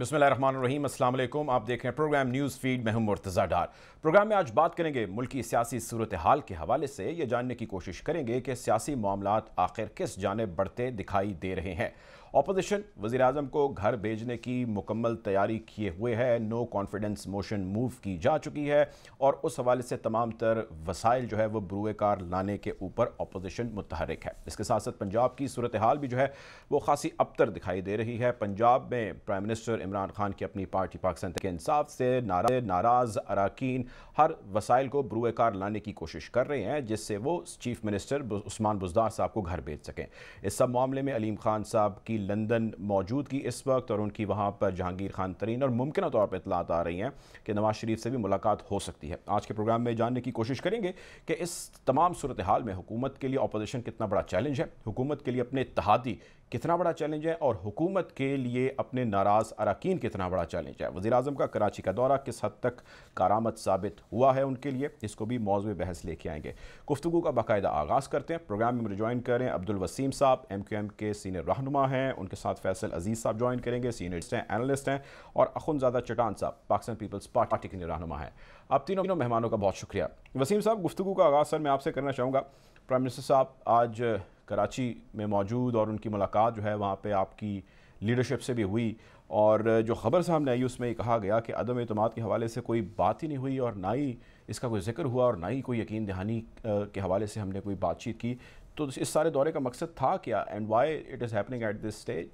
बिस्मिल्लाहिर्रहमानिर्रहीम, अस्सलाम वालेकुम। आप देख रहे हैं प्रोग्राम न्यूज़ फीड में हूं मुर्तज़ा डार। प्रोग्राम में आज बात करेंगे मुल्की सियासी सूरत हाल के हवाले से। ये जानने की कोशिश करेंगे कि सियासी मामलात आखिर किस जानिब बढ़ते दिखाई दे रहे हैं। अपोजिशन वज़ीर आज़म को घर भेजने की मुकम्मल तैयारी किए हुए है। नो कॉन्फिडेंस मोशन मूव की जा चुकी है और उस हवाले से तमाम तर वसाइल जो है वो बरूए कार लाने के ऊपर अपोजिशन मुतहरिक है। इसके साथ साथ पंजाब की सूरत हाल भी जो है वो खासी अबतर दिखाई दे रही है। पंजाब में प्राइम मिनिस्टर इमरान खान की अपनी पार्टी पाकिस्तान तहरीक इंसाफ से नाराज़ अरकान हर वसाइल को बरूए कार लाने की कोशिश कर रहे हैं जिससे वो चीफ मिनिस्टर उस्मान बुज़दार साहब को घर भेज सकें। इस सब मामले में अलीम खान साहब की लंदन मौजूदगी इस वक्त और उनकी वहाँ पर जहांगीर खान तरीन और मुमकिन तौर पर इतलात आ रही हैं कि नवाज शरीफ से भी मुलाकात हो सकती है। आज के प्रोग्राम में जानने की कोशिश करेंगे कि इस तमाम सूरत हाल में हुकूमत के लिए अपोजिशन कितना बड़ा चैलेंज है, हुकूमत के लिए अपने इत्तेहादी कितना बड़ा चैलेंज है और हुकूमत के लिए अपने नाराज़ अरकान कितना बड़ा चैलेंज है। वज़ीर आज़म का कराची का दौरा किस हद तक कारामद साबित हुआ है उनके लिए, इसको भी मौज़ूअ बहस लेके आएंगे। गुफ्तगू का बाकायदा आगाज़ करते हैं। प्रोग्राम में मुझे ज्वाइन करें अब्दुल वसीम साहब, MQM के सीनियर रहनुमा हैं। उनके साथ फैसल अजीज़ साहब ज्वाइन करेंगे, सीनियर हैं, एनालिस्ट हैं। और अखुनज़ादा चटान साहब पाकिस्तान पीपल्स पार्टी के रहनुमा हैं। आप तीनों मेहमानों का बहुत शुक्रिया। वसीम साहब, गुफ्तगू का आगाज़ सर मैं आपसे करना चाहूँगा। प्राइम मिनिस्टर साहब आज कराची में मौजूद और उनकी मुलाकात जो है वहाँ पे आपकी लीडरशिप से भी हुई और जो ख़बर सामने आई उसमें ये कहा गया कि अदम एतमाद के हवाले से कोई बात ही नहीं हुई और ना ही इसका कोई जिक्र हुआ और ना ही कोई यकीन दहानी के हवाले से हमने कोई बातचीत की। तो इस सारे दौरे का मकसद था क्या and why it is happening at this stage?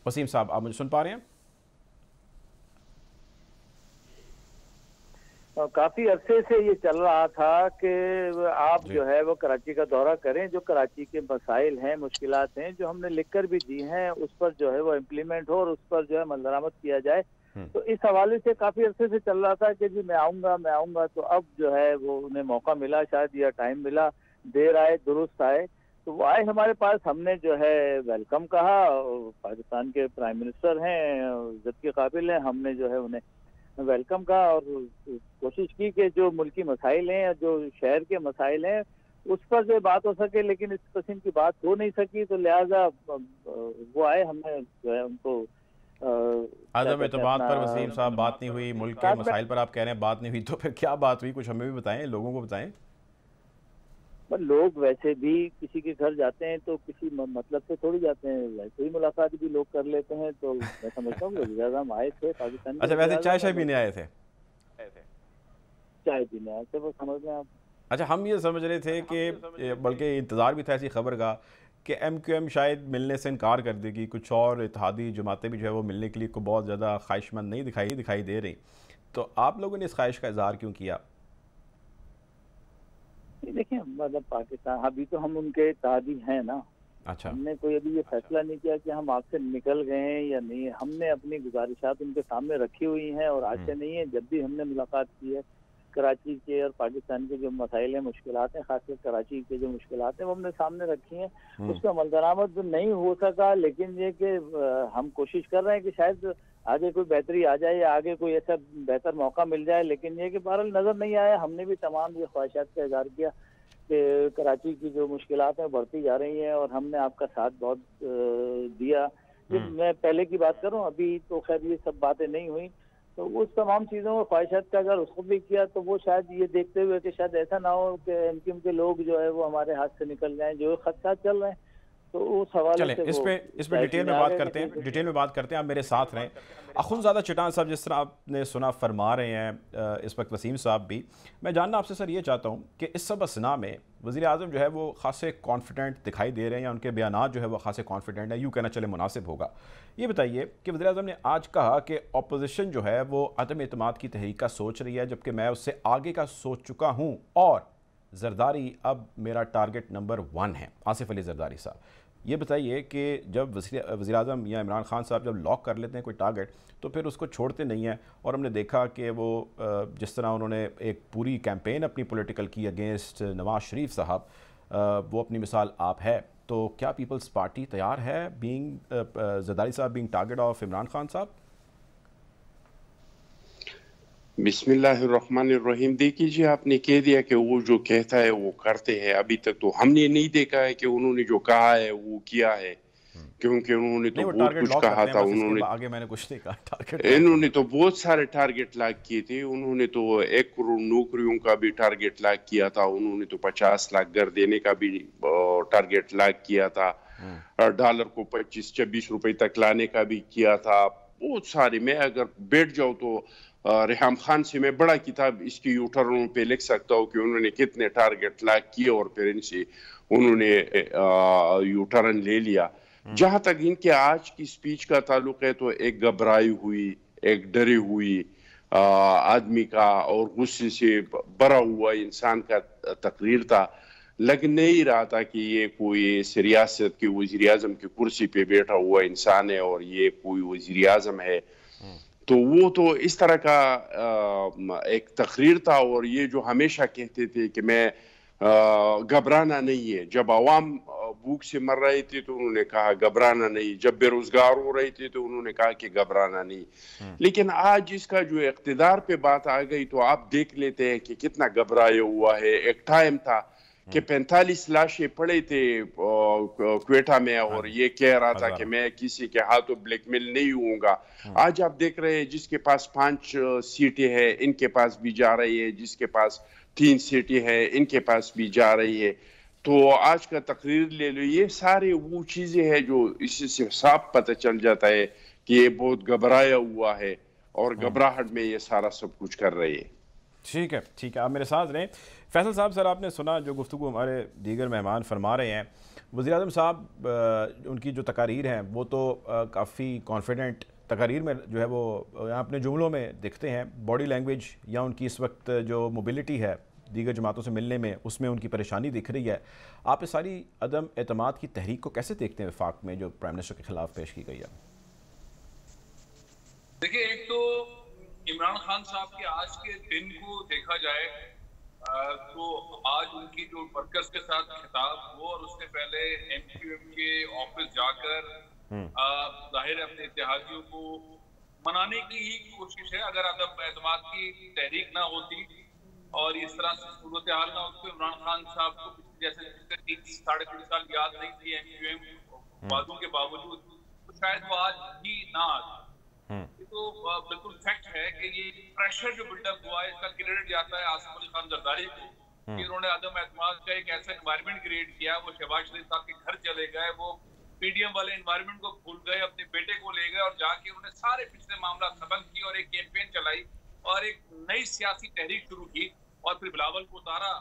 Waseem साहब, आप मुझे सुन पा रहे हैं? काफी अरसे से ये चल रहा था कि आप जो है वो कराची का दौरा करें, जो कराची के मसाइल हैं, मुश्किलात हैं, जो हमने लिख कर भी दी हैं उस पर जो है वो इम्प्लीमेंट हो और उस पर जो है मंजरामत किया जाए। तो इस हवाले से काफी अरसे से चल रहा था कि जी मैं आऊँगा। तो अब जो है वो उन्हें मौका मिला, शायद या टाइम मिला, देर आए दुरुस्त आए। तो वो आए हमारे पास, हमने जो है वेलकम कहा। पाकिस्तान के प्राइम मिनिस्टर हैं, इज्जत के काबिल हैं, हमने जो है उन्हें वेलकम का और कोशिश की कि जो मुल्की मसाइल हैं, जो शहर के मसाइल हैं, उस पर जो बात हो सके, लेकिन इस किस्म की बात हो नहीं सकी। तो लिहाजा वो आए, हमने जो है उनको आदम एतमाद पर वसीम साहब बात नहीं हुई, मुल्क के मसाइल पर आप कह रहे हैं बात नहीं हुई, तो फिर क्या बात हुई? कुछ हमें भी बताएं, लोगों को बताएं। पर लोग वैसे भी किसी के घर जाते हैं तो किसी मतलब से थोड़ी जाते हैं, वैसे ही मुलाकात भी लोग कर लेते हैं। तो मैं समझता हूँ वज़ीर आज़म आए थे पाकिस्तान। अच्छा, वैसे चाय पीने आए थे? चाय पीने आए थे, वो समझ लें आप। अच्छा, हम ये समझ रहे थे कि बल्कि इंतज़ार भी था ऐसी खबर का कि MQM शायद मिलने से इनकार कर देगी, कुछ और इत्तेहादी जमातें भी जो है वो मिलने के लिए को बहुत ज़्यादा ख्वाहिशमंद नहीं दिखाई दे रही। तो आप लोगों ने इस ख्वाहिश का इजहार क्यों किया? देखिए, मतलब पाकिस्तान अभी तो हम उनके इत्तेहादी हैं ना। अच्छा, हमने कोई अभी ये फैसला नहीं किया कि हम आपसे निकल गए हैं या नहीं। हमने अपनी गुजारिशात उनके सामने रखी हुई हैं और आज से नहीं है, जब भी हमने मुलाकात की है कराची के और पाकिस्तान के जो मसाइल हैं, मुश्किलात हैं, खासकर कराची के जो मुश्किलात हैं वो हमने सामने रखी हैं। उसका अमल नहीं हो सका, लेकिन ये कि हम कोशिश कर रहे हैं कि शायद आगे कोई बेहतरी आ जाए या आगे कोई ऐसा बेहतर मौका मिल जाए। लेकिन ये कि बहरहाल नज़र नहीं आया। हमने भी तमाम ये ख्वाहिशात का इज़हार किया कि कराची की जो मुश्किलात हैं बढ़ती जा रही हैं और हमने आपका साथ बहुत दिया। मैं पहले की बात करूं, अभी तो खैर ये सब बातें नहीं हुई। तो उस तमाम चीज़ों और ख्वाहिशात का अगर उसको भी किया तो वो शायद ये देखते हुए कि शायद ऐसा ना हो कि MQM के लोग जो है वो हमारे हाथ से निकल जाएं, जो खदशात चल रहे हैं। तो उस हवाले से इस पे डिटेल में बात करते हैं। आप मेरे साथ रहें। अखुनज़ादा चटान साहब, जिस तरह आपने सुना फरमा रहे हैं इस वक्त वसीम साहब भी, मैं जानना आपसे सर ये चाहता हूँ कि इस सब असना में वज़ीर आज़म जो है वो खासे कॉन्फिडेंट दिखाई दे रहे हैं या उनके बयानात जो है वो खासे कॉन्फिडेंट है, यूँ कहना चले मुनासिब होगा। ये बताइए कि वज़ीर आज़म ने आज कहा कि अपोजिशन जो है वो अदम एतमाद की तहरीक का सोच रही है, जबकि मैं उससे आगे का सोच चुका हूँ और जरदारी अब मेरा टारगेट नंबर 1 है। आसिफ अली जरदारी साहब, ये बताइए कि जब वज़ीर आज़म या इमरान खान साहब जब लॉक कर लेते हैं कोई टारगेट तो फिर उसको छोड़ते नहीं हैं, और हमने देखा कि वो जिस तरह उन्होंने एक पूरी कैंपेन अपनी पॉलिटिकल की अगेंस्ट नवाज शरीफ साहब, वो अपनी मिसाल आप है। तो क्या पीपल्स पार्टी तैयार है बीइंग जरदारी साहब being target of Imran Khan साहब? बिस्मिल्लाहिर्रहमानिर्रहीम। देखिए जी, आपने कह दिया कि वो जो कहता है वो करते हैं। अभी तक तो हमने नहीं देखा है कि उन्होंने जो कहा है वो किया है, क्योंकि उन्होंने तो नहीं, वो बहुत टारगेट कुछ लॉक कहा करते हैं था। बस, इसके उन्होंने आगे मैंने कुछ नहीं कहा, टारगेट लॉक कर इन्होंने देते तो बहुत सारे टारगेट लॉक किए थे। उन्होंने तो 1 करोड़ नौकरियों का भी टारगेट लॉक किया था। उन्होंने तो 50 लाख घर देने का भी टारगेट लॉक किया था। डॉलर को 25-26 रुपए तक लाने का भी किया था। बहुत सारे, मैं अगर बैठ जाऊं तो रेहम खान से मैं बड़ा किताब इसकी यूटर्नों पे लिख सकता हूँ कि उन्होंने कितने टारगेट लॉक किए और फिर इनसे उन्होंने यूटर्न ले लिया। जहां तक इनके आज की स्पीच का ताल्लुक है, तो एक घबराई हुई, एक डरी हुई आदमी का और गुस्से से भरा हुआ इंसान का तकरीर था। लग नहीं रहा था कि ये कोई रियासत की वजीर आजम की कुर्सी पे बैठा हुआ इंसान है और ये कोई वजीर आजम है। तो वो तो इस तरह का एक तकरीर था। और ये जो हमेशा कहते थे कि मैं घबराना नहीं है, जब आवाम भूख से मर रहे थे तो उन्होंने कहा घबराना नहीं, जब बेरोजगार हो रहे थे तो उन्होंने कहा कि घबराना नहीं। लेकिन आज इसका जो इक़्तिदार पे बात आ गई तो आप देख लेते हैं कि कितना घबराया हुआ है। एक टाइम था कि 45 लाशें पड़े थे क्वेटा में और ये कह रहा था कि मैं किसी के हाथों ब्लैकमेल नहीं होऊंगा। आज आप देख रहे हैं जिसके पास 5 सीटें हैं इनके पास भी जा रही है, जिसके पास 3 सीटें हैं इनके पास भी जा रही है। तो आज का तकरीर ले लो, ये सारे वो चीजें हैं जो इससे साफ पता चल जाता है कि ये बहुत घबराया हुआ है और घबराहट में ये सारा सब कुछ कर रहे हैं। ठीक है, ठीक है, आप मेरे साथ रहें। फैसल साहब, सर आपने सुना जो गुफ्तगू हमारे दीगर मेहमान फरमा रहे हैं। वज़ीर आज़म साहब उनकी जो तकारीर हैं वो तो काफ़ी कॉन्फिडेंट तकारीर में जो है वो अपने जुमलों में दिखते हैं। बॉडी लैंग्वेज या उनकी इस वक्त जो मोबिलिटी है दीगर जमातों से मिलने में, उसमें उनकी परेशानी दिख रही है। आप इस सारी अदम एतमाद की तहरीक को कैसे देखते हैं वफाक में जो प्राइम मिनिस्टर के खिलाफ पेश की गई है? देखिए, एक तो इमरान खान साहब के आज के दिन को देखा जाए तो आज उनकी जो वर्कर्स के साथ खिताब हो और उससे पहले एमक्यूएम के ऑफिस जाकर जाहिर अपने इत्तेहादियों को मनाने की ही कोशिश है। अगर अदम एतमाद की तहरीक ना होती और इस तरह से सूरत हाल ना होती तो इमरान खान साहब को जैसे 3-3.5 साल याद नहीं थी एमक्यूएम वादों के बावजूद, तो शायद वो आज भी ना आती। ये तो बिल्कुल फैक्ट है कि ये प्रेशर जो बिल्डअप हुआ है इसका क्रेडिट जाता है आसिफ अली खान जरदारी को कि उन्होंने अदम एतमाद का एक ऐसा एनवायरनमेंट क्रिएट किया। वो शहबाज शरीफ साहब के घर चले गए, वो पीडीएम वाले एनवायरनमेंट को भूल गए, अपने बेटे को ले गए और जाके उन्होंने सारे पिछले मामला खत्म किए और एक कैंपेन चलाई और एक नई सियासी तहरीक शुरू की और फिर बिलावल को उतारा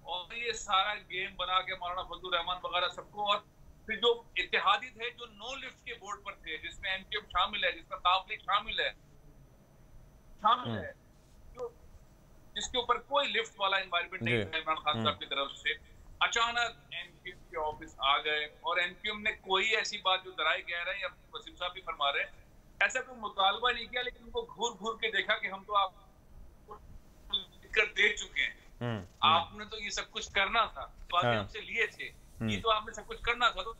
और ये सारा गेम बना के मौलाना फजलुर रहमान वगैरह सबको, और फिर जो इत्तेहादी थे जो नो लिफ्ट के बोर्ड पर थे, जिसमें एमक्यूएम शामिल है, जिसमें ताफलीग शामिल है, जो जिसके ऊपर कोई लिफ्ट वाला एनवायरनमेंट नहीं था इमरान खान साहब की तरफ से, अचानक एमक्यूएम के ऑफिस आ गए और एमक्यूएम ने कोई ऐसी बात जो दराई कह रहे हैं या वसीम साहब भी फरमा रहे हैं, ऐसा कोई मुतालबा नहीं किया, लेकिन उनको घूर घूर के देखा कि हम तो आपको कर दे चुके हैं, आपने तो ये सब कुछ करना था, बातें हमसे लिए थे, ये तो आपने सब कुछ करना था। तो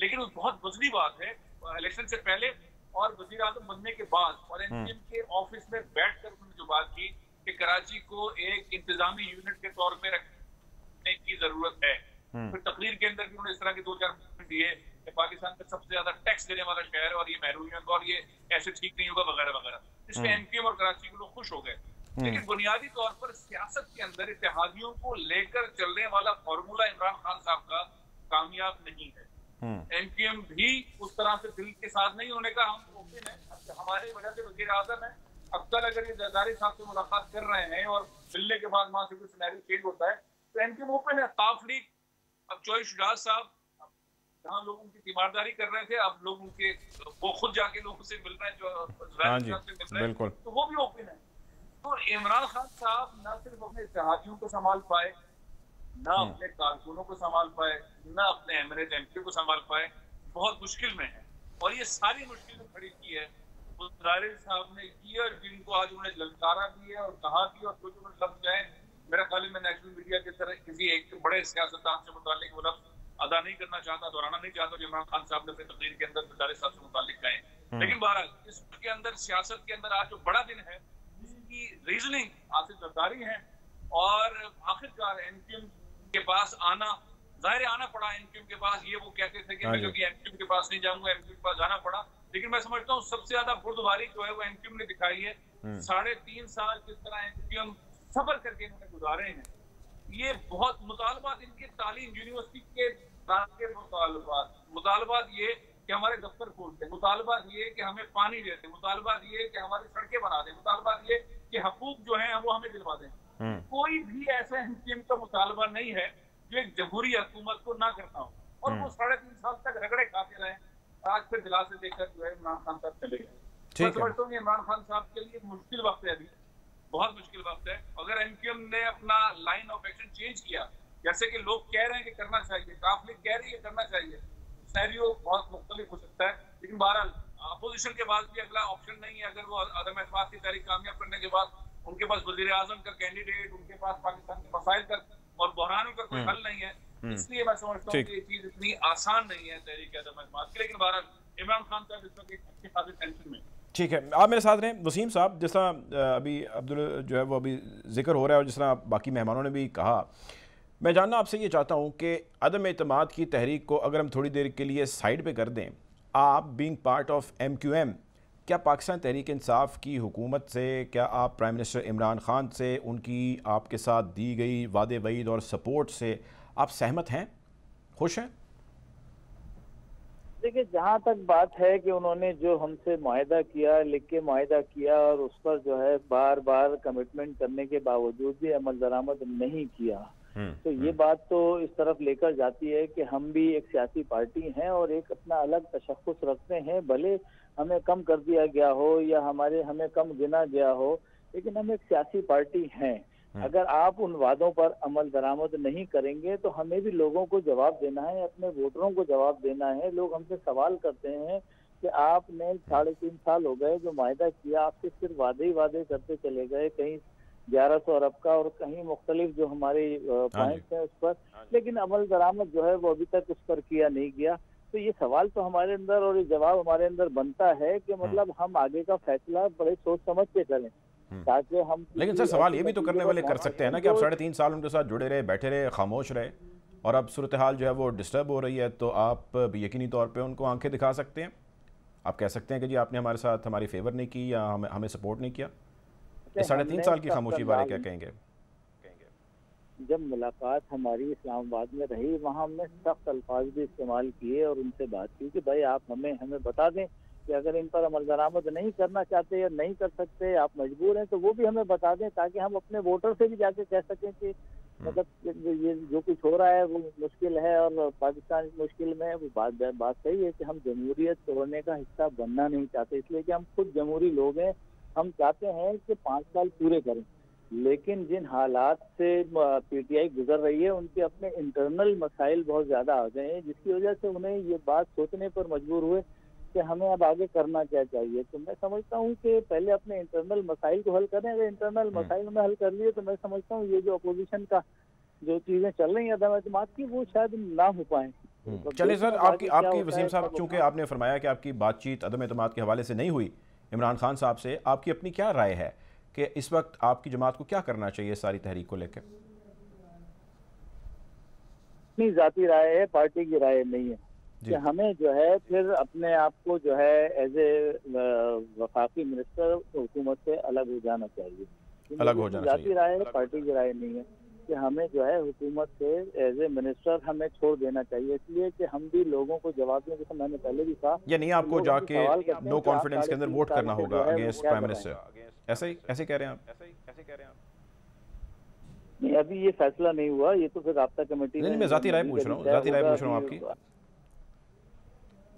लेकिन वो बहुत बुजली बात है इलेक्शन से पहले और वजीर आजम बनने के बाद और एमक्यूएम के ऑफिस में बैठकर उन्होंने जो बात की कि कराची को एक इंतजामी यूनिट के तौर पे रखने की जरूरत है। फिर तकरीर के अंदर भी उन्होंने इस तरह के 2-4 पॉइंट दिए कि पाकिस्तान का सबसे ज्यादा टैक्स देने वाला शहर है और ये महरूमियत और ये ऐसे ठीक नहीं होगा वगैरह वगैरह। इसमें एमक्यूएम और कराची के लोग खुश हो गए, लेकिन बुनियादी तौर पर सियासत के अंदर इत्तेहादियों को लेकर चलने वाला फॉर्मूला इमरान खान साहब का कामयाब नहीं है। एमक्यूएम भी उस तरह से दिल के साथ नहीं, उन्होंने कहा हम ओपन है, हमारे वजह से वजीर आजम है, अब तक अगर ये जरदारी साहब से मुलाकात कर रहे हैं और मिलने के बाद वहां से कुछ सिनेरियो चेंज होता है तो एमक्यूएम ओपन है। ताफलीग, अब चौधरी शुजात साहब जहाँ लोग उनकी तीमारदारी कर रहे थे, अब लोग उनके वो खुद जाके लोगों से मिल रहे हैं, जो मिल रहे हैं, तो वो भी ओपन है। तो इमरान खान साहब न सिर्फ अपने इत्तेहादियों को संभाल पाए, न अपने कारकुनों को संभाल पाए, न अपने एमएलए एमपी को संभाल पाए, बहुत मुश्किल में है। और ये सारी मुश्किल खड़ी की है वज़ीर साहब ने की और जिनको आज उन्होंने ललकारा भी है और कहा भी, और कुछ उन्होंने लफ्ज है मेरा ख्याल में नेशनल मीडिया की तरह किसी एक बड़े सियासतदान से मुतालिक वो लफ्ज अदा नहीं करना चाहता, दोहराना नहीं चाहता जो इमरान खान साहब ने अपनी तकरीर के अंदर वज़ीर साहब से मुतालिक कहे। लेकिन बहरहाल इस के अंदर, सियासत के अंदर आज जो बड़ा दिन है, इसकी रीजनिंग आसिफ जरदारी है। और आखिरकार एमक्यूएम के पास आना, जाहिर आना पड़ा एमक्यूएम के पास। ये वो कहते थे कि मैं कभी एमक्यूएम के पास नहीं जाऊंगा, एमक्यूएम के पास जाना पड़ा। लेकिन मैं समझता हूँ सबसे ज्यादा बुर्दबारी जो है वो एमक्यूएम ने दिखाई है। 3.5 साल जिस तरह एमक्यूएम सफर करके इन्होंने गुजारे हैं, ये बहुत मुतालबात इनके तालीम यूनिवर्सिटी के मुतालबात ये कि हमारे दफ्तर खोल दें, मुतालबात ये कि हमें पानी दे दें, मुतालबात ये कि हमारी सड़कें बना दें, मुतालबात ये कि हकूक जो है वो हमें दिलवा दें। कोई भी ऐसा एमक्यूएम का मुतालबा नहीं है जो एक जमहूरी हुकूमत को ना करता हो। और वो 3.5 साल तक रगड़े खाते रहे। आज फिर दिलासे देकर जो है इमरान खान साहब चले गए। मैं समझता हूँ इमरान खान साहब के लिए मुश्किल वक्त है, अभी बहुत मुश्किल वक्त है। अगर एमक्यूएम ने अपना लाइन ऑफ एक्शन चेंज किया, जैसे कि लोग कह रहे हैं कि करना चाहिए, काफिले कह रही है करना चाहिए, सिनेरियो बहुत मुख्तलिफ हो सकता है। लेकिन बहरहाल अपोजिशन के पास भी अगला ऑप्शन नहीं है। अगर वो अदम एतमाद की तहरीक कामयाब करने के बाद उनके पास वजीर आजम का कैंडिडेट, उनके पास पाकिस्तान के मसाइल का और बहरानों का कोई हल नहीं है, इसलिए मैं समझता हूँ कि ये चीज इतनी आसान नहीं है तहरीक अदम एतमाद की। लेकिन बहरहाल इमरान खान साहब इस वक्त एक अच्छी खासी टेंशन में। ठीक है, आप मेरे साथ रहें। वसीम साहब, जिस तरह अभी अब्दुल जो है वो अभी जिक्र हो रहा है और जिस तरह बाकी मेहमानों ने भी कहा, मैं जानना आपसे ये चाहता हूँ कि अदम एतमाद की तहरीक को अगर हम थोड़ी देर के लिए साइड पे कर दें, आप बीइंग पार्ट ऑफ एमक्यूएम, क्या पाकिस्तान तहरीक इंसाफ की हुकूमत से, क्या आप प्राइम मिनिस्टर इमरान खान से, उनकी आपके साथ दी गई वादे वईद और सपोर्ट से आप सहमत हैं, खुश हैं? देखिए, जहाँ तक बात है कि उन्होंने जो हमसे मुआहदा किया, लिख के मुआहदा किया और उस पर जो है बार बार कमिटमेंट करने के बावजूद भी अमल दरामद नहीं किया, तो ये बात तो इस तरफ लेकर जाती है कि हम भी एक सियासी पार्टी हैं और एक अपना अलग तशख्खुस रखते हैं। भले हमें कम कर दिया गया हो या हमें कम गिना गया हो, लेकिन हम एक सियासी पार्टी हैं। अगर आप उन वादों पर अमल दरामद नहीं करेंगे तो हमें भी लोगों को जवाब देना है, अपने वोटरों को जवाब देना है। लोग हमसे सवाल करते हैं कि आपने 3.5 साल हो गए, जो मुआहदा किया आपसे सिर्फ वादे ही वादे करते चले गए, कहीं 1100 अरब का और कहीं मुख्तलिफ जो हमारे पॉइंट्स हैं उस पर, लेकिन अमल दरामद जो है वो अभी तक उस पर किया नहीं गया। तो ये सवाल तो हमारे अंदर और ये जवाब हमारे अंदर बनता है कि मतलब हम आगे का फैसला बड़े सोच समझ के करें, ताकि हम। लेकिन सर, सवाल ये भी तो करने वाले कर सकते हैं ना कि आप 3.5 साल उनके साथ जुड़े रहे, बैठे रहे, खामोश रहे, और अब सूरत हाल जो है वो डिस्टर्ब हो रही है, तो आप यकीनी तौर पे उनको आंखें दिखा सकते हैं। आप कह सकते हैं कि जी आपने हमारे साथ हमारी फेवर नहीं की या हमें सपोर्ट नहीं किया। 3.5 साल की खामोशी बारे क्या कहेंगे? जब मुलाकात हमारी इस्लामाबाद में रही, वहाँ हमने सख्त अल्फाज भी इस्तेमाल किए और उनसे बात की कि भाई आप हमें बता दें कि अगर इन पर अमल दरामद नहीं करना चाहते या नहीं कर सकते, आप मजबूर हैं, तो वो भी हमें बता दें, ताकि हम अपने वोटर से भी जाके कह सकें कि मतलब ये जो कुछ हो रहा है वो मुश्किल है और पाकिस्तान मुश्किल में है। वो बात सही है कि हम जमहूरियत तोड़ने का हिस्सा बनना नहीं चाहते, इसलिए कि हम खुद जमहूरी लोग हैं। हम चाहते हैं कि 5 साल पूरे करें, लेकिन जिन हालात से पीटीआई गुजर रही है उनके अपने इंटरनल मसाइल बहुत ज्यादा आ गए हैं, जिसकी वजह से उन्हें ये बात सोचने पर मजबूर हुए कि हमें अब आगे करना क्या चाहिए। तो मैं समझता हूँ कि पहले अपने इंटरनल मसाइल को हल करें। अगर इंटरनल मसाइल में हल कर लिए तो मैं समझता हूँ ये जो अपोजिशन का जो चीजें चल रही हैं अदम एतमाद की, वो शायद ना हो पाए। चलिए सर, आपकी वसीम साहब, चूंकि आपने फरमाया कि आपकी बातचीत अदम एतमाद के हवाले से नहीं हुई इमरान खान साहब से, आपकी अपनी क्या राय है कि इस वक्त आपकी जमात को क्या करना चाहिए सारी तहरीक को लेकर? अपनी जाती राय है, पार्टी की राय नहीं है कि हमें जो है फिर अपने आप को जो है एज ए वफाकी मिनिस्टर हुकूमत से अलग हो जाना चाहिए। अलग हो जाना चाहिए। जाती राय है, पार्टी की राय नहीं है कि हमें जो है हुकूमत से एज ए मिनिस्टर हमें छोड़ देना चाहिए, इसलिए कि हम भी लोगों को जवाब दें। जैसे मैंने पहले भी कहा, या नहीं आपको जाके नो कॉन्फिडेंस के अंदर वोट करना होगा अगेंस्ट प्राइम मिनिस्टर, ऐसे कह रहे हैं आप? नहीं, अभी ये फैसला नहीं हुआ, ये तो फिर राब्ता कमेटी। नहीं, मैं जाती राय पूछ रहा हूँ आपकी।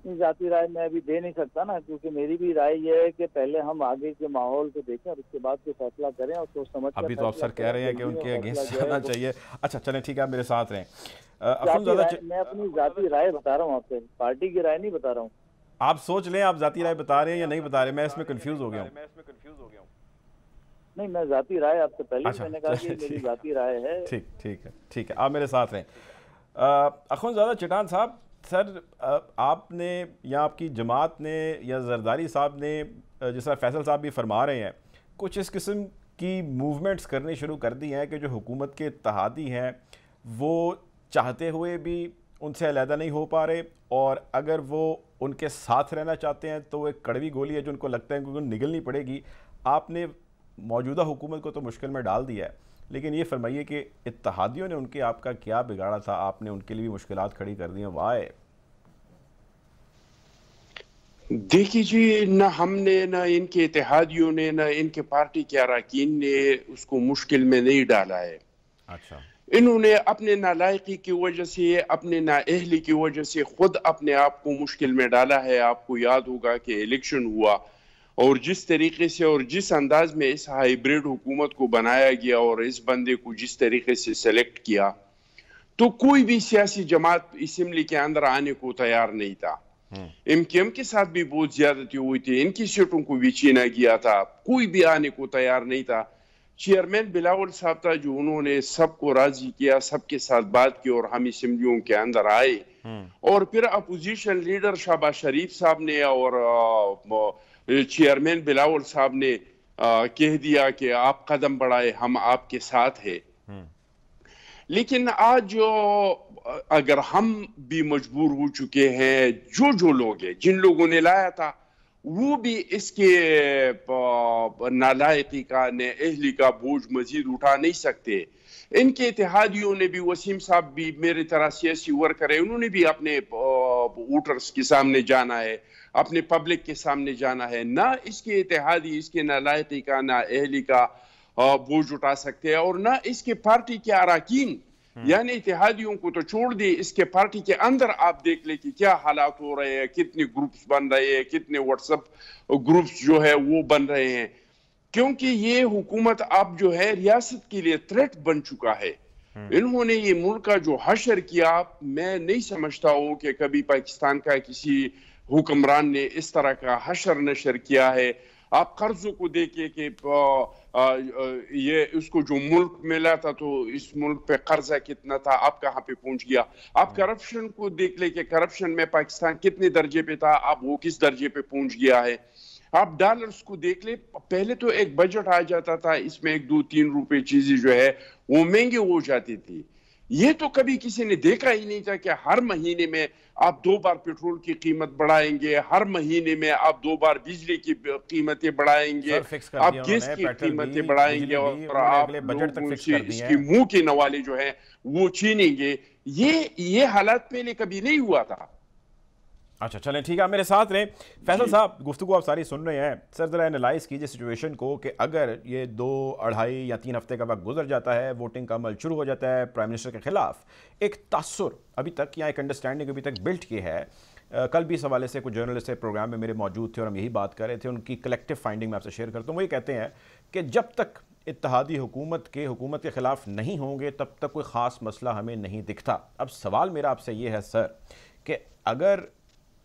जाती राय मैं अभी दे नहीं सकता ना, क्योंकि मेरी भी राय ये है कि पहले हम आगे के माहौल को देखें और उसके बाद कोई फैसला करें और सोच समझ। अभी तो अफसर कह रहे हैं कि उनके अगेंस्ट जाना चाहिए। अच्छा चलें, ठीक है, आप मेरे साथ रहें। मैं अपनी जाती राय बता रहा हूँ आपसे, पार्टी की राय नहीं बता रहा हूँ। आप सोच लें आप जाती राय बता रहे हैं या नहीं बता रहे, मैं इसमें कंफ्यूज हो गया हूँ। नहीं, मैं जाती राय आपसे पहले मैंने कहा कि मेरी जाती राय है। ठीक है, आप मेरे साथ रहें। अखुंज़ादा चिटान साहब, سر آپ نے یا آپ کی جماعت نے یا زرداری صاحب نے جس طرح فیصل صاحب بھی فرما رہے ہیں کچھ اس قسم کی موومنٹس کرنی شروع کر دی ہیں کہ جو حکومت کے اتحادی ہیں وہ چاہتے ہوئے بھی ان سے علیحدہ نہیں ہو پا رہے، اور اگر وہ ان کے ساتھ رہنا چاہتے ہیں تو وہ ایک کڑوی گولی ہے جو ان کو لگتا ہے کہ ان کو نگلنی پڑے گی۔ آپ نے موجودہ حکومت کو تو مشکل میں ڈال دیا ہے، لیکن یہ فرمائیے کہ اتحادیوں نے ان کے آپ کا کیا بگاڑا تھا؟ آپ نے ان کے لیے بھی مشکلات کھڑی کر دی ہیں، وائے؟ دیکھیے جی، نہ ہم نے، نہ ان کے اتحادیوں نے، نہ ان کے پارٹی کے اراکین نے اس کو مشکل میں نہیں ڈالا ہے۔ اچھا، انہوں نے اپنے نالائقی کی وجہ سے، اپنے نااہلی کی وجہ سے خود اپنے آپ کو مشکل میں ڈالا ہے۔ آپ کو یاد ہوگا کہ الیکشن ہوا اور جس طریقے سے اور جس انداز میں اس ہائیبریڈ حکومت کو بنایا گیا اور اس بندے کو جس طریقے سے سلیکٹ کیا، تو کوئی بھی سیاسی جماعت اسمبلی کے اندر آنے کو تیار نہیں تھا۔ ایم کیو ایم کے ساتھ بھی بہت زیادتی ہوئی تھی، ان کی سیٹوں کو بھی چھینا گیا تھا، کوئی بھی آنے کو تیار نہیں تھا۔ چیئرمین بلاول صاحب تھا جو انہوں نے سب کو راضی کیا، سب کے ساتھ بات کی اور ہم اسمبلیوں کے اندر آئے، اور پھر اپوزیشن لیڈر شہباز شریف صاحب نے اور چیئرمین بلاول صاحب نے کہہ دیا کہ آپ قدم بڑھائے، ہم آپ کے ساتھ ہیں۔ لیکن آج اگر ہم بھی مجبور ہو چکے ہیں، جو لوگ ہیں، جن لوگوں نے لایا تھا وہ بھی اس کے نالائقی کا، نااہلی کا بوجھ مزید اٹھا نہیں سکتے۔ ان کے اتحادیوں نے بھی، وسیم صاحب بھی میرے طرح سیاسی ورکر ہے، انہوں نے بھی اپنے ووٹرز کے سامنے جانا ہے، اپنے پبلک کے سامنے جانا ہے۔ نہ اس کے اتحادی اس کے نالائقی کا، نااہلی کا بوجھ اٹھا سکتے ہیں، اور نہ اس کے پارٹی کے اراکین، یعنی اتحادیوں کو تو چھوڑ دی، اس کے پارٹی کے اندر آپ دیکھ لیں کہ کیا حالات ہو رہے ہیں، کتنے گروپس بن رہے ہیں، کتنے واٹس اپ گروپس جو ہے وہ بن رہے ہیں، کیونکہ یہ حکومت اب جو ہے ریاست کے لیے تھریٹ بن چکا ہے۔ انہوں نے یہ ملک کا جو حشر کیا، میں نہیں سمجھتا ہوں کہ کبھی پاکستان کا کسی حکمران نے اس طرح کا حشر نشر کیا ہے۔ آپ قرضوں کو دیکھیں کہ یہ اس کو جو ملک ملا تھا تو اس ملک پہ قرضہ کتنا تھا، اب کہاں پہ پہنچ گیا۔ آپ کرپشن کو دیکھ لیں کہ کرپشن میں پاکستان کتنے درجے پہ تھا، اب وہ کس درجے پہ پہنچ گیا ہے۔ آپ ڈالرز کو دیکھ لیں، پہلے تو ایک بجٹ آ جاتا تھا، اس میں 1-2-3 روپے چیزیں جو ہے وہ مہنگی ہو جاتی تھی۔ یہ تو کبھی کسی نے دیکھا ہی نہیں تھا کہ ہر مہینے میں آپ 2 بار پیٹرول کی قیمت بڑھائیں گے، ہر مہینے میں آپ 2 بار بجلی کی قیمتیں بڑھائیں گے، آپ گیس کی قیمتیں بڑھائیں گے، اور آپ لوگوں سے اس کی منہ کے نوالے جو ہیں وہ چھینیں گے۔ یہ حالات پہلے کبھی نہیں ہوا تھا۔ اچھا چلیں ٹھیک ہے، آپ میرے ساتھ رہیں۔ فیصل صاحب، گفتگو آپ ساری سن رہے ہیں، سر ذرا انالائز کیجئے سچویشن کو کہ اگر یہ 2, 2.5 یا 3 ہفتے کا وقت گزر جاتا ہے، ووٹنگ کا عمل شروع ہو جاتا ہے، پرائم منسٹر کے خلاف ایک تاثر ابھی تک یا ایک انڈرسٹینڈنگ ابھی تک بلٹ کی ہے۔ کل بھی اس حوالے سے کچھ جرنلسٹ پروگرام میں میرے موجود تھے اور ہم یہی بات کر رہے تھے، ان کی کلیکٹیو فائنڈنگ میں آپ سے شیئر کرتا ہوں۔ وہ یہ کہتے ہیں کہ جب تک اتحادی حکومت کے خلاف نہیں ہوں گے تب تک کوئی خاص مسئلہ ہمیں نہیں دکھتا۔ اب سوال میرا آپ سے یہ ہے سر کہ اگر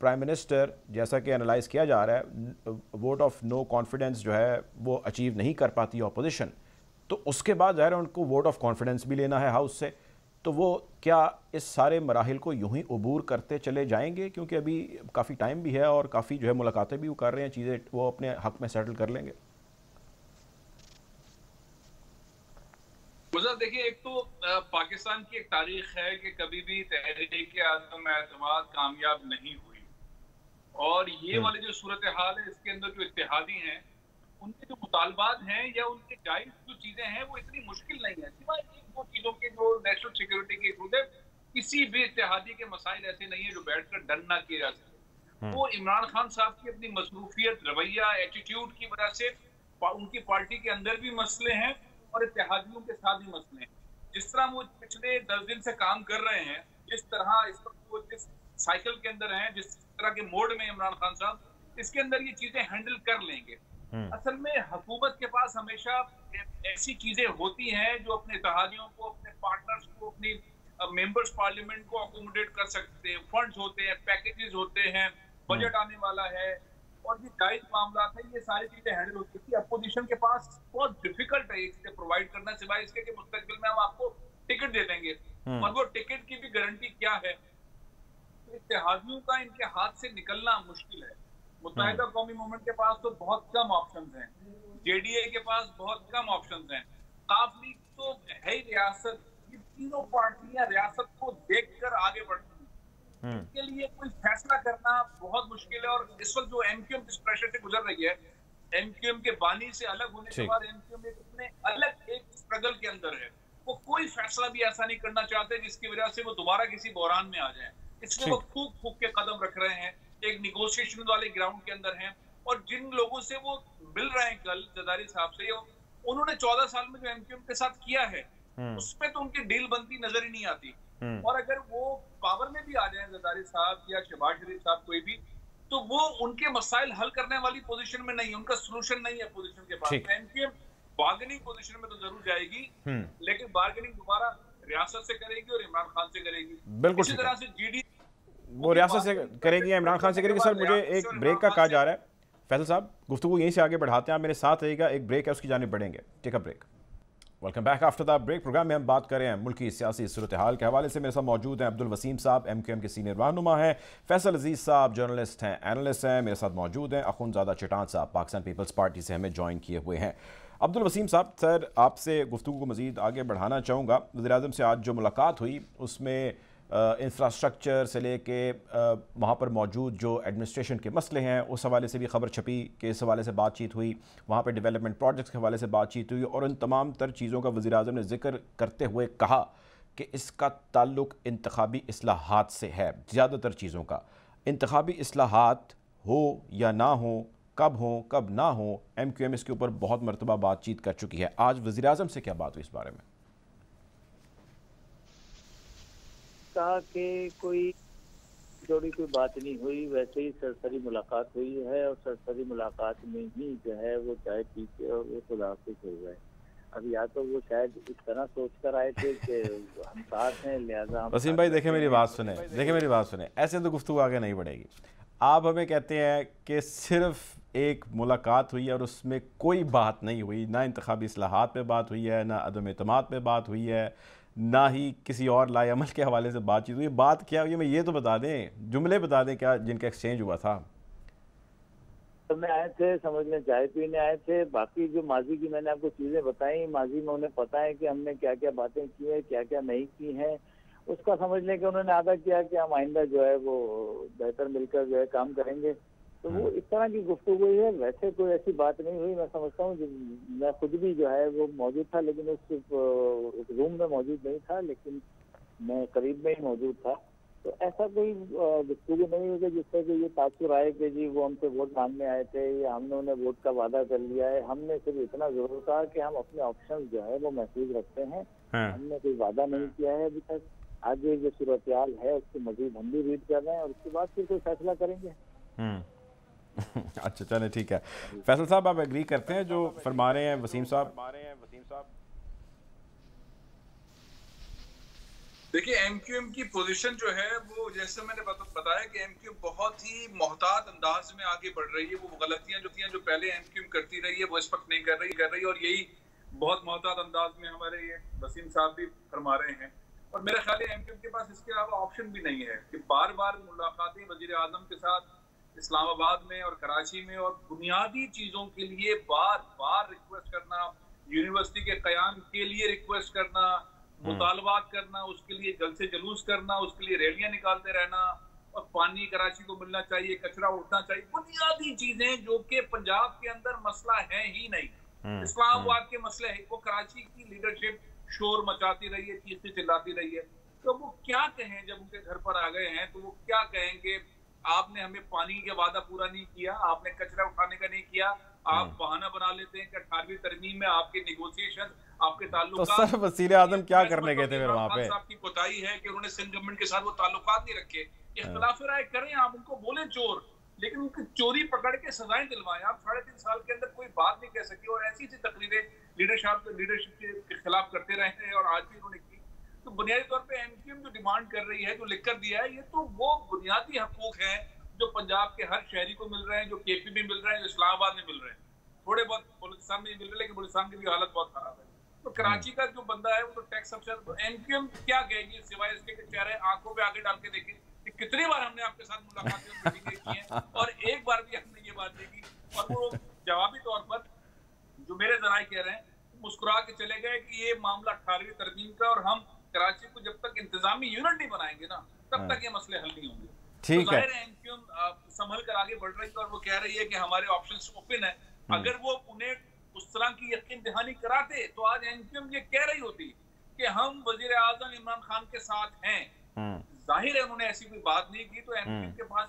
پرائم منسٹر، جیسا کہ انالائز کیا جا رہا ہے، ووٹ آف نو کانفیڈنس جو ہے وہ اچیو نہیں کر پاتی اپوزیشن، تو اس کے بعد ظاہر ہے ان کو ووٹ آف کانفیڈنس بھی لینا ہے ہاؤس سے، تو وہ کیا اس سارے مراحل کو یوں ہی عبور کرتے چلے جائیں گے؟ کیونکہ ابھی کافی ٹائم بھی ہے اور کافی جو ہے ملاقاتیں بھی وہ کر رہے ہیں، چیزیں وہ اپنے حق میں سیٹل کر لیں گے۔ دیکھیں، ایک تو پاکستان کی ایک تاریخ ہے کہ کبھی بھی تحریک عدم اعتماد کامیاب نہیں ہوئی، اور یہ والی جو صورتحال ہے اس کے اندر جو اتحادی ہیں ان کے جو مطالبات ہیں یا ان کے جائز جو چیزیں ہیں وہ اتنی مشکل نہیں ہے، سوائے وہ چیزوں کے جو نیشنل سیکیورٹی کے ایشوز ہے۔ کسی بھی اتحادی کے مسائل ایسے نہیں ہیں جو بیٹھ کر ڈن نہ کیے جا سکتے۔ وہ عمران خان صاحب کی اپنی مصروفیت، رویہ، ایٹیٹیوڈ کی وجہ سے ان کی پارٹی کے اندر بھی مسئلے ہیں اور اتحادیوں کے ساتھ بھی مسئلے ہیں۔ جس طرح وہ پچھلے 10 دن سے کام کر رہے ہیں، جس طرح اس وقت وہ جس سائیکل کے اندر ہیں، جس طرح کے موڈ میں عمران خان صاحب، اس کے اندر یہ چیزیں ہینڈل کر لیں گے۔ اصل میں حکومت کے پاس ہمیشہ ایسی چیزیں ہوتی ہیں جو اپنے اتحادیوں کو، اپنے پارٹنرز کو، اپنی ممبرز پارلیمنٹ کو اکوموڈیٹ کر سکتے ہیں، فنڈز ہوتے ہیں، پیکیجز ہوتے ہیں، بجٹ آنے والا ہے اور یہ جائز معاملات ہیں، یہ ساری چیزیں ہینڈل ہوتی ہیں۔ اپوزیشن کے پاس بہت ڈیفیکلٹ ہے یہ چیزیں پرووائڈ کرنا، سوائے اس کے کہ مستقبل میں ہم آپ کو ٹکٹ دے دیں گے، اور وہ ٹکٹ کی بھی گارنٹی کیا ہے۔ इत्तेहादियों का इनके हाथ से निकलना मुश्किल है। मुत्तहिदा कौमी मूवमेंट के पास तो बहुत कम ऑप्शंस हैं, जेडीए के पास बहुत कम ऑप्शंस हैं, काफ लीग तो है ही रियासत। ये तीनों पार्टियां रियासत को देखकर आगे बढ़ती हैं, इसके लिए कोई फैसला करना बहुत मुश्किल है। और इस वक्त जो एमक्यूएम जिस प्रेशर से गुजर रही है, एमक्यूएम के बानी से अलग होने के बाद एमक्यूएम अपने अलग एक स्ट्रगल के अंदर है। वो कोई फैसला भी ऐसा नहीं करना चाहते जिसकी वजह से वो दोबारा किसी बहरान में आ जाए, इसलिए वो फूक फूक के कदम रख रहे हैं, एक निगोशिएशन वाले ग्राउंड के अंदर हैं। और जिन लोगों से वो मिल रहे हैं कल जरदारी साहब से, उन्होंने 14 साल में जो एमक्यूएम के साथ किया है उसमें तो उनकी डील बनती नजर ही नहीं आती। और अगर वो पावर में भी आ जाए जरदारी साहब या शहबाज शरीफ साहब कोई भी, तो वो उनके मसाइल हल करने वाली पोजीशन में नहीं है, उनका सोल्यूशन नहीं है पोजीशन के पास। एमक्यूएम बार्गेनिंग पोजीशन में तो जरूर जाएगी, लेकिन बार्गेनिंग दोबारा रियासत से करेगी और इमरान खान से करेगी। बिल्कुल इसी तरह से जीडी वो रियासत से करेगी या इमरान खान से करेगी। सर मुझे एक ब्रेक का कहा जा रहा है, फैसल साहब गुफ्तगू यहीं से आगे बढ़ाते हैं, आप मेरे साथ रहिएगा, एक ब्रेक है उसकी जानिब बढ़ेंगे। Take a break. Welcome back after the break. Program में हम बात कर रहे हैं मुल्की सियासी सूरत हाल के हवाले से। मेरे साथ मौजूद हैं अब्दुल वसीम साहब, एमक्यूएम के सीनियर रहनुमा हैं, फैसल अजीज़ साहब जर्नलिस्ट हैं, एनालिस्ट हैं, मेरे साथ मौजूद हैं अखुंदज़ादा चटान साहब, पाकिस्तान पीपल्स पार्टी से हमें ज्वाइन किए हुए हैं। अब्दुल वसीम साहब, सर आपसे गुफ्तगू को मज़ीद आगे बढ़ाना चाहूँगा। वज़ीर-ए-आज़म से आज जो मुलाकात हुई उसमें इंफ्रास्ट्रक्चर से लेके वहाँ पर मौजूद जो एडमिनिस्ट्रेशन के मसले हैं उस हवाले से भी खबर छपी कि इस हवाले से बातचीत हुई, वहाँ पर डेवलपमेंट प्रोजेक्ट्स के हवाले से बातचीत हुई और उन तमाम तर चीज़ों का वज़ीर-ए-आज़म ने जिक्र करते हुए कहा कि इसका ताल्लुक इंतखाबी इस्लाहात से है। ज़्यादातर चीज़ों का इंतखाबी इस्लाहात हो या ना हो, कब हो कब ना हो, एमक्यूएम इसके ऊपर बहुत मरतबा बातचीत कर चुकी है। आज वज़ीर-ए-आज़म से क्या बात हुई इस बारे में? कहा कि कोई जोड़ी कोई बात नहीं हुई, वैसे ही सरसरी मुलाकात हुई है और सरसरी मुलाकात में ही जो है वो चाय पी के और वो खुदाफिज हो गए। अब या तो वो शायद इस तरह सोच कर आए थे कि हम साथ हैं लिहाजा हम। वसीम भाई देखें मेरी बात सुने, ऐसे तो गुफ्तगू आगे नहीं बढ़ेगी। आप हमें कहते हैं कि सिर्फ एक मुलाकात हुई है और उसमें कोई बात नहीं हुई, ना इंतखाबी इस्लाहात पे बात हुई है, ना अदम एतमाद पे बात हुई है, ना ही किसी और लाएअमल के हवाले से बातचीत हुई। बात क्या हुई मैं ये तो बता दें, जुमले बता दें क्या जिनका एक्सचेंज हुआ था। में आए थे, समझने चाय पीने आए थे। बाकी जो माजी की मैंने आपको चीजें बताई, माजी में उन्हें पता है कि हमने क्या क्या बातें की है, क्या क्या नहीं की हैं, उसका समझने के उन्होंने आदा किया कि हम आइंदा जो है वो बेहतर मिलकर जो है काम करेंगे। तो वो इस तरह की गुफ्तगू हुई है, वैसे कोई ऐसी बात नहीं हुई। मैं समझता हूँ मैं खुद भी जो है वो मौजूद था, लेकिन उस रूम में मौजूद नहीं था, लेकिन मैं करीब में ही मौजूद था। तो ऐसा कोई गुफ्तगू नहीं हुई जिससे कि ये तासुर आए कि जी वो हमसे वोट मांगने आए थे या हमने उन्हें वोट का वादा कर लिया है। हमने सिर्फ इतना जरूर कहा कि हम अपने ऑप्शन जो है वो महफूज रखते हैं। हमने कोई वादा नहीं किया है अभी तक। आगे जो सूरत हाल है उसको मजीद हम भी रीड कर रहे हैं और उसके बाद फिर कोई फैसला करेंगे। अच्छा चले ठीक है। फैसल साहब आप एग्री करते हैं जो फरमा रहे हैं वसीम साहब? देखिए एमक्यूएम की पोजीशन जो है वो जैसे मैंने बताया कि एमक्यूएम बहुत ही मोहतात अंदाज में आगे बढ़ रही है। वो गलतियां जो पहले एमक्यूएम करती रही है वो इस वक्त नहीं कर रही और यही बहुत मोहतात अंदाज में हमारे ये वसीम साहब भी फरमा रहे हैं। और मेरा ख्याल है एमक्यूएम के पास इसके अलावा ऑप्शन भी नहीं है कि बार बार मुलाकातें वज़ीर-ए-आज़म के साथ इस्लामाबाद में और कराची में और बुनियादी चीजों के लिए बार बार रिक्वेस्ट करना, यूनिवर्सिटी के कयाम के लिए रिक्वेस्ट करना, मुतालबात करना, उसके लिए जल्द से जुलूस करना, उसके लिए रैलियां निकालते रहना और पानी कराची को मिलना चाहिए, कचरा उठना चाहिए, बुनियादी चीजें जो कि पंजाब के अंदर मसला है ही नहीं। इस्लामाबाद के मसले है, वो कराची की लीडरशिप शोर मचाती रही है, चीखती चिल्लाती रही है। तो वो क्या कहें जब उनके घर पर आ गए हैं, तो वो क्या कहेंगे आपने हमें पानी का वादा पूरा नहीं किया, आपने कचरा उठाने का नहीं किया। आप बहाना बना लेते हैं कि 18वीं तरमीम में आपके नेगोशिएशन, आपके ताल्लुकात। तो सर वज़ीर-ए-आज़म क्या करने गए थे फिर वहाँ पे? आपकी कोताही है कि उन्होंने सिंध गवर्नमेंट के साथ वो ताल्लुकात नहीं रखे। इख्तिलाफ राय करें, आप उनको बोले चोर, लेकिन उनकी चोरी पकड़ के सजाएं दिलवाएं। आप 3.5 साल के अंदर कोई बात नहीं कह सके और ऐसी तकरीरें लीडरशिप के खिलाफ करते रहे हैं और आज भी उन्होंने की। तो बुनियादी तौर पे एमक्यूएम जो डिमांड कर रही है, जो लिख कर दिया है, ये तो वो बुनियादी हकूक हैं जो पंजाब के हर शहरी को मिल रहे हैं, जो केपी में मिल रहे हैं, जो इस्लामाबाद में मिल रहे हैं, थोड़े बहुत बलूचिस्तान में मिल रहे हैं, लेकिन बलूचिस्तान की भी हालत बहुत खराब है। तो कराची का जो बंदा है वो तो टैक्स अफसर, तो एमक्यूएम क्या कहेगी सिवाय इसके चेहरे आंखों पे आगे डाल के देखे कि कितनी बार हमने आपके साथ मुलाकातें और मीटिंगें की हैं और एक बार भी हमने ये बात नहीं की। और वो जवाबी तौर पर जो मेरे जराए कह रहे हैं मुस्कुरा के चले गए कि ये मामला 18वीं तरमीम का, और हम कराची को जब तक इंतजामी यूनिट नहीं बनाएंगे ना तब तक ये मसले हल नहीं होंगे। ठीक है, एनक्यूएम संभल कर आगे बढ़ रही है और वो कह रही है कि हमारे ऑप्शंस ओपन है। अगर वो उन्हें उस तरह की यकीन दहानी कराते तो आज एनक्यूएम ये कह रही होती कि हम वजीर आजम इमरान खान के साथ हैं। जाहिर है उन्होंने ऐसी कोई बात नहीं की, तो एनक्यूएम के पास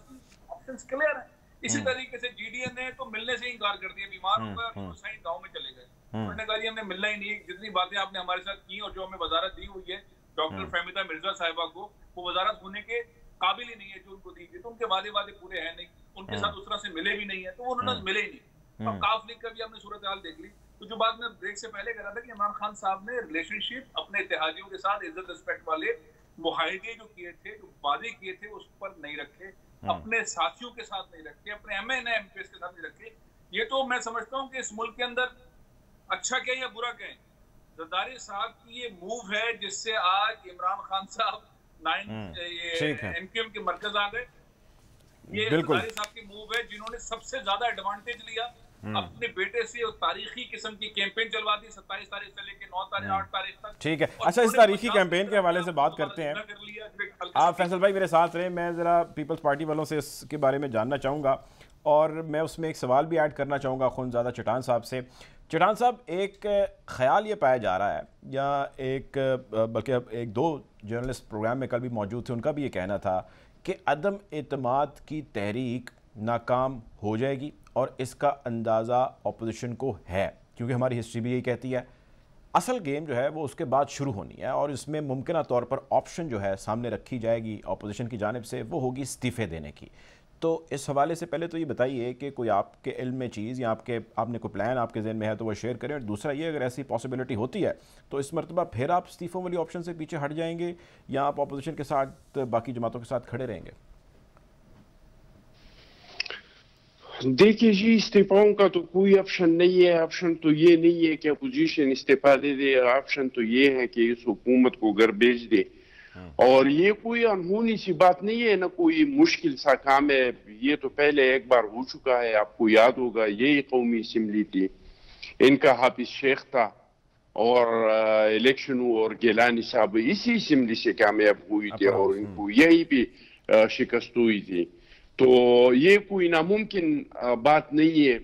ऑप्शंस क्लियर है। इसी तरीके से जीडीएन ने तो मिलने से ही इनकार कर दिया, बीमार हो गए और सही गाँव में चले गए। उन्होंने कहा जी हमने मिलना ही नहीं, जितनी बातें आपने हमारे साथ की और जो हमें वजारत दी हुई है डॉक्टर फहमीदा मिर्जा साहिबा को, वो वजारत होने के काबिल ही नहीं है जो उनको दी गई। तो उनके वादे पूरे हैं नहीं, उनके साथ उस तरह से मिले भी नहीं है, तो वो उन्होंने मिले ही नहीं। अब काफ लीग का भी हमने सूरत हाल देख ली। तो जो बात मैं ब्रेक से पहले कह रहा था कि इमरान खान साहब ने रिलेशनशिप अपने इत्तेहादियों के साथ इज्जत रिस्पेक्ट वाले मुआहदे जो किए थे, जो वादे किए थे, उस पर नहीं रखे, अपने साथियों के साथ नहीं रखे, अपने MNA MPs के साथ नहीं रखे। ये तो मैं समझता हूँ कि इस मुल्क के अंदर अच्छा कहें या बुरा कहें, जरदारी साहब की ये मूव है जिससे आज इमरान खान साहब एनक्यूएम के मरकज आ गए। ये जरदारी साहब की मूव है जिन्होंने सबसे ज्यादा एडवांटेज लिया, अपने बेटे से और तारीखी किस्म की कैंपेन चलवा दी 27 तारीख से लेकर 9 तारीख 8 तारीख तक। ठीक है, अच्छा इस तारीखी कैंपेन के हवाले से बात करते हैं। आप फैसल भाई मेरे साथ रहे, मैं ज़रा पीपल्स पार्टी वालों से इसके बारे में जानना चाहूँगा और मैं उसमें एक सवाल भी ऐड करना चाहूँगा खुनज़ादा चटान साहब से। चटान साहब, एक ख्याल ये पाया जा रहा है, या एक बल्कि अब एक दो जर्नलिस्ट प्रोग्राम में कल भी मौजूद थे, उनका भी ये कहना था कि अदम एतमाद की तहरीक नाकाम हो जाएगी और इसका अंदाज़ा अपोजिशन को है, क्योंकि हमारी हिस्ट्री भी यही कहती है। असल गेम जो है वो उसके बाद शुरू होनी है और इसमें मुमकिन तौर पर ऑप्शन जो है सामने रखी जाएगी अपोजिशन की जानिब से, वो होगी इस्तीफ़े देने की। तो इस हवाले से पहले तो ये बताइए कि कोई आपके इल्म में चीज़ या आपने कोई प्लान आपके ज़हन में है तो वो शेयर करें, और दूसरा ये अगर ऐसी पॉसिबिलिटी होती है तो इस मरतबा फिर आप इस्तीफ़ों वाली ऑप्शन से पीछे हट जाएंगे या आप अपोजिशन के साथ बाकी जमातों के साथ खड़े रहेंगे? देखिए जी, इस्तीफाओं का तो कोई ऑप्शन नहीं है। ऑप्शन तो ये नहीं है कि अपोजिशन इस्तीफा दे दे, ऑप्शन तो ये है कि इस हुकूमत को घर भेज दे। और ये कोई अनहोनी सी बात नहीं है, ना कोई मुश्किल सा काम है। ये तो पहले एक बार हो चुका है, आपको याद होगा, यही कौमी असम्बली थी, इनका हाफिज शेख था और इलेक्शन और गिलानी साहब इसी असम्बली से कामयाब हुई थी और इनको यही भी शिकस्त हुई थी। तो ये कोई नामुमकिन बात नहीं है।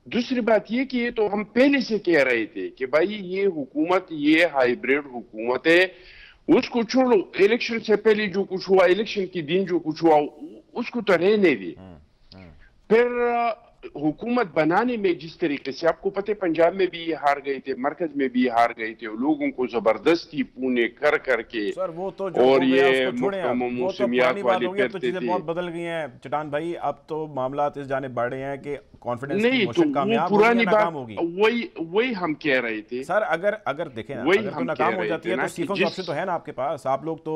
दूसरी बात ये कि ये तो हम पहले से कह रहे थे कि भाई ये हुकूमत, ये हाइब्रिड हुकूमत है, उसको छोड़ो। इलेक्शन से पहले जो कुछ हुआ, इलेक्शन के दिन जो कुछ हुआ, उसको तो रहने दी। फिर हुकूमत बनाने में जिस तरीके से, आपको पता है पंजाब में भी हार गए थे, मरकज में भी हार गए थे, लोगों को जबरदस्ती पूने कर करके। सर वो तो जो और ये मौसमियात वाली तो चीजें बहुत बदल गई हैं चटान भाई। अब तो मामला इस जाने बढ़ रहे हैं कि कॉन्फिडेंस नहीं, तो वो पुरानी बात वही हम कह रहे थे। सर अगर देखें ना, अगर तो नाकाम हो जाती है तो इस्तीफा का ऑप्शन तो है ना आपके पास, आप लोग तो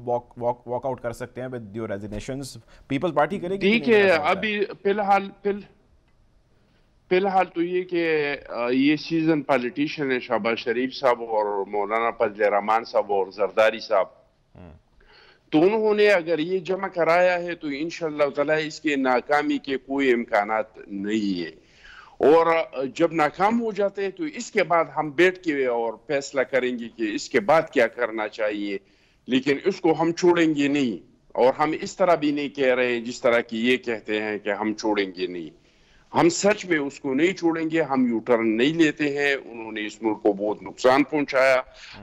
वॉक आउट कर सकते हैं with your resignations. Peoples Party करेगी। ठीक है, अभी फिलहाल तो ये कि ये सीजन पॉलिटिशियन है शहबाज शरीफ साहब और मौलाना फजल रहमान साहब और जरदारी साहब, तो उन्होंने अगर ये जमा कराया है तो इंशाअल्लाह ताला इसके नाकामी के कोई इम्कानात नहीं है। और जब नाकाम हो जाते हैं तो इसके बाद हम बैठ के और फैसला करेंगे कि इसके बाद क्या करना चाहिए, लेकिन इसको हम छोड़ेंगे नहीं। और हम इस तरह भी नहीं कह रहे जिस तरह की ये कहते हैं कि हम छोड़ेंगे नहीं, हम सच में उसको नहीं छोड़ेंगे। हम यू टर्न नहीं लेते हैं। उन्होंने इस मुल्क को बहुत नुकसान पहुंचाया।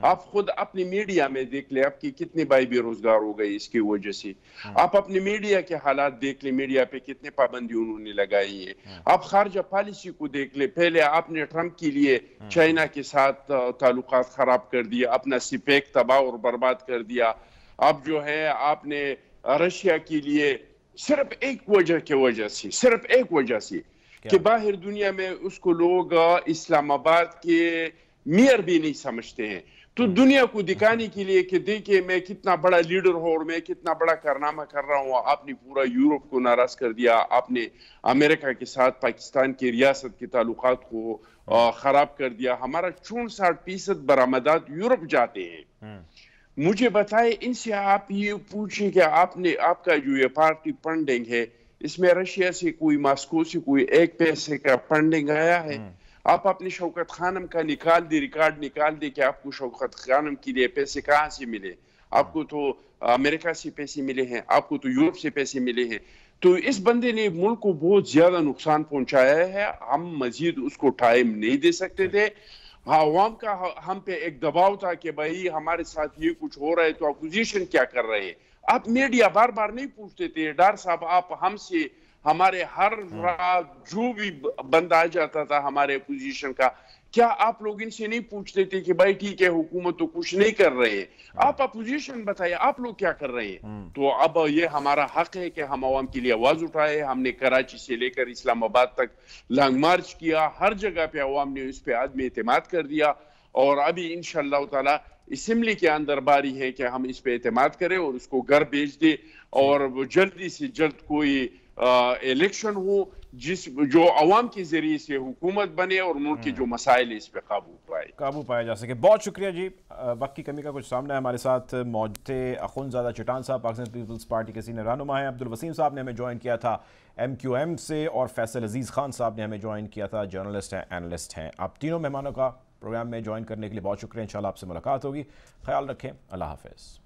आप खुद अपनी मीडिया में देख ले, आपकी कितने भाई बेरोजगार हो गए इसकी वजह से। आप अपनी मीडिया के हालात देख ले, मीडिया पे कितने पाबंदी उन्होंने लगाई है। आप खारजा पॉलिसी को देख ले, पहले आपने ट्रंप के लिए चाइना के साथ ताल्लुकात खराब कर दिया, अपना सिपेक तबाह और बर्बाद कर दिया। अब जो है आपने रशिया के लिए सिर्फ एक वजह से कि बाहर दुनिया में उसको लोग इस्लामाबाद के मेयर भी नहीं समझते हैं, तो दुनिया को दिखाने के लिए कि देखिए मैं कितना बड़ा लीडर हूं और मैं कितना बड़ा कारनामा कर रहा हूं, आपने पूरा यूरोप को नाराज कर दिया। आपने अमेरिका के साथ पाकिस्तान की रियासत के ताल्लुकात को खराब कर दिया। हमारा 64% बरामदात यूरोप जाते हैं। मुझे बताए, इनसे आप ये पूछें कि आपका जो ये पार्टी फंडिंग है, इसमें रशिया से कोई, मॉस्को से कोई एक पैसे का फंडिंग आया है? आप अपने शौकत खानम का रिकॉर्ड निकाल दे कि आपको शौकत खानम के लिए पैसे कहाँ से मिले। आपको तो अमेरिका से पैसे मिले हैं, आपको तो यूरोप से पैसे मिले हैं। तो इस बंदे ने मुल्क को बहुत ज्यादा नुकसान पहुंचाया है। हम मजीद उसको टाइम नहीं दे सकते थे। हाँ, अवाम का हम पे एक दबाव था कि भाई हमारे साथ ये कुछ हो रहा है तो अपोजिशन क्या कर रहे हैं। आप मीडिया बार बार नहीं पूछते थे, डर साहब आप हमसे, हमारे हर रात जो भी बंदा आ जाता था हमारे अपोजिशन का, क्या आप लोग इनसे नहीं पूछते थे कि भाई ठीक है हुकूमत तो कुछ नहीं कर रहे हैं, आप अपोजिशन बताइए आप लोग क्या कर रहे हैं। तो अब ये हमारा हक है कि हम अवाम के लिए आवाज उठाए। हमने कराची से लेकर इस्लामाबाद तक लॉन्ग मार्च किया, हर जगह पे अवाम ने उस पर आदमी एतमाद कर दिया। और अभी इंशाअल्लाह ताला असेंबली के अंदर बारी है कि हम इस पे एतमाद करें और उसको घर भेज दे और जल्दी से जल्द कोई इलेक्शन हो जो अवाम के जरिए से हुकूमत बने और मुल्क के जो मसाइल इस पे काबू पाया जा सके। बहुत शुक्रिया जी। वक्त की कमी का कुछ सामना है। हमारे साथ मौजूद थे अखुंदजादा चटान साहब, पाकिस्तान पीपल्स पार्टी के सीनियर रहनुमा हैं। अब्दुल वसीम साहब ने हमें ज्वाइन किया था MQM से, और फैसल अजीज़ खान साहब ने हमें ज्वाइन किया था, जर्नलिस्ट हैं, एनालिस्ट हैं। आप तीनों मेहमानों का प्रोग्राम में ज्वाइन करने के लिए बहुत शुक्रिया। इंशाल्लाह आपसे मुलाकात होगी। ख्याल रखें। अल्लाह हाफ़िज़।